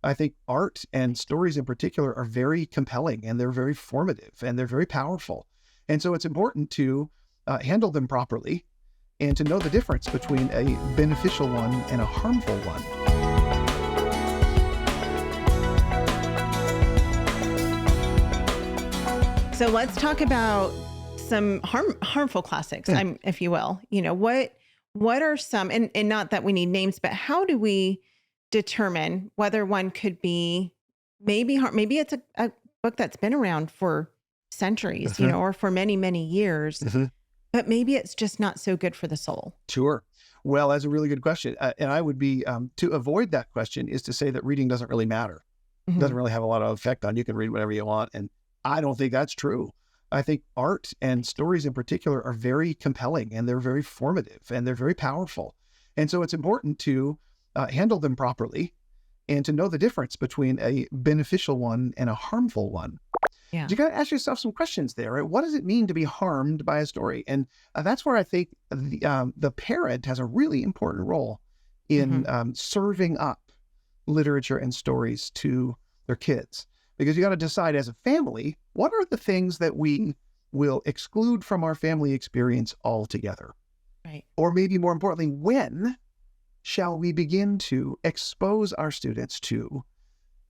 I think art and stories in particular are very compelling, and they're very formative, and they're very powerful. And so it's important to handle them properly and to know the difference between a beneficial one and a harmful one. So let's talk about some harmful classics, if you will. What are some, and not that we need names, but how do we determine whether one could be maybe it's a book that's been around for centuries, or for many, many years, but maybe it's just not so good for the soul? Sure. Well, that's a really good question. And I would be, to avoid that question is to say that reading doesn't really matter. It doesn't really have a lot of effect on you. You can read whatever you want. And I don't think that's true. I think art and stories in particular are very compelling, and they're very formative, and they're very powerful. And so it's important to handle them properly and to know the difference between a beneficial one and a harmful one. Yeah. You got to ask yourself some questions there, right? What does it mean to be harmed by a story? And that's where I think the parent has a really important role in serving up literature and stories to their kids. Because you got to decide as a family, what are the things that we will exclude from our family experience altogether? Right. Or maybe more importantly, when shall we begin to expose our students to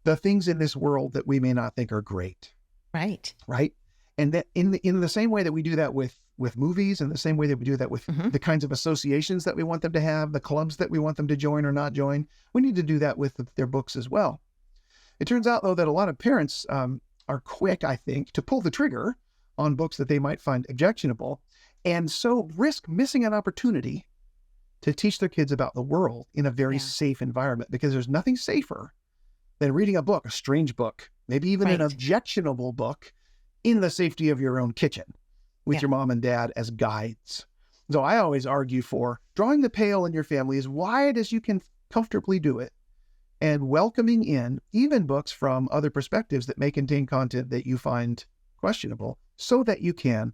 the things in this world that we may not think are great? Right. Right. And that in the same way that we do that with movies, and the same way that we do that with the kinds of associations that we want them to have, the clubs that we want them to join or not join, we need to do that with their books as well. It turns out, though, that a lot of parents are quick, I think, to pull the trigger on books that they might find objectionable, and so risk missing an opportunity to teach their kids about the world in a very safe environment, because there's nothing safer than reading a book, a strange book, maybe even an objectionable book, in the safety of your own kitchen with your mom and dad as guides. So I always argue for drawing the pale in your family as wide as you can comfortably do it, and welcoming in even books from other perspectives that may contain content that you find questionable, so that you can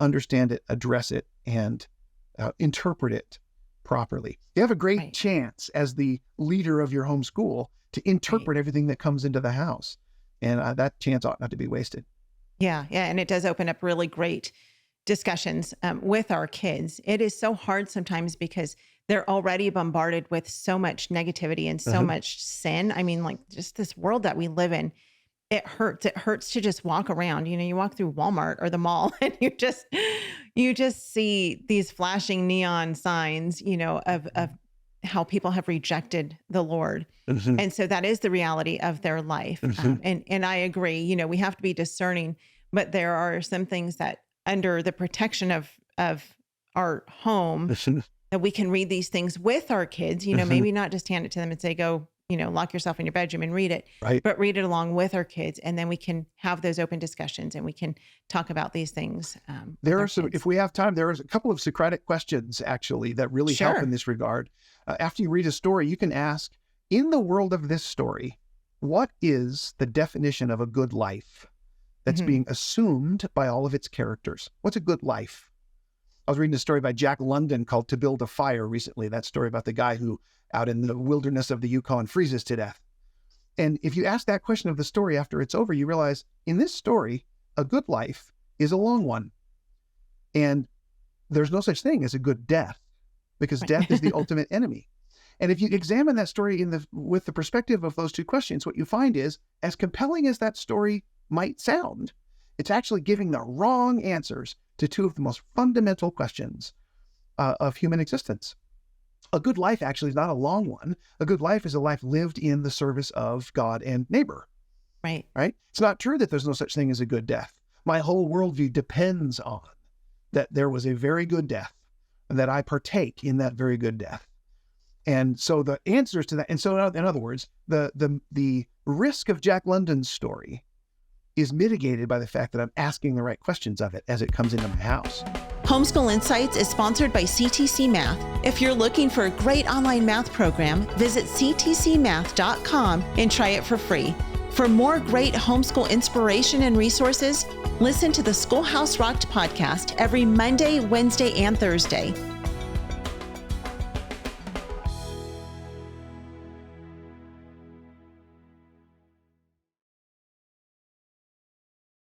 understand it, address it, and interpret it properly. You have a great chance as the leader of your homeschool to interpret everything that comes into the house. And that chance ought not to be wasted. Yeah. And it does open up really great discussions with our kids. It is so hard sometimes because they're already bombarded with so much negativity and so much sin. I mean, like, just this world that we live in, it hurts. It hurts to just walk around. You walk through Walmart or the mall, and you just see these flashing neon signs, of how people have rejected the Lord. And so that is the reality of their life. And I agree, we have to be discerning, but there are some things that under the protection of our home, that we can read these things with our kids, maybe not just hand it to them and say, go, lock yourself in your bedroom and read it, but read it along with our kids. And then we can have those open discussions, and we can talk about these things. There are some, if we have time, there are a couple of Socratic questions actually that really help in this regard. After you read a story, you can ask, in the world of this story, what is the definition of a good life that's being assumed by all of its characters? What's a good life? I was reading a story by Jack London called To Build a Fire recently. That story about the guy who out in the wilderness of the Yukon freezes to death. And if you ask that question of the story after it's over, you realize in this story, a good life is a long one. And there's no such thing as a good death, because death is the ultimate enemy. And if you examine that story with the perspective of those two questions, what you find is, as compelling as that story might sound, it's actually giving the wrong answers to two of the most fundamental questions of human existence. A good life actually is not a long one. A good life is a life lived in the service of God and neighbor. Right. It's not true that there's no such thing as a good death. My whole worldview depends on that there was a very good death, and that I partake in that very good death. And so the answers to that, and so in other words, the risk of Jack London's story is mitigated by the fact that I'm asking the right questions of it as it comes into my house. Homeschool Insights is sponsored by CTC Math. If you're looking for a great online math program, visit ctcmath.com and try it for free. For more great homeschool inspiration and resources, listen to the Schoolhouse Rocked podcast every Monday, Wednesday, and Thursday.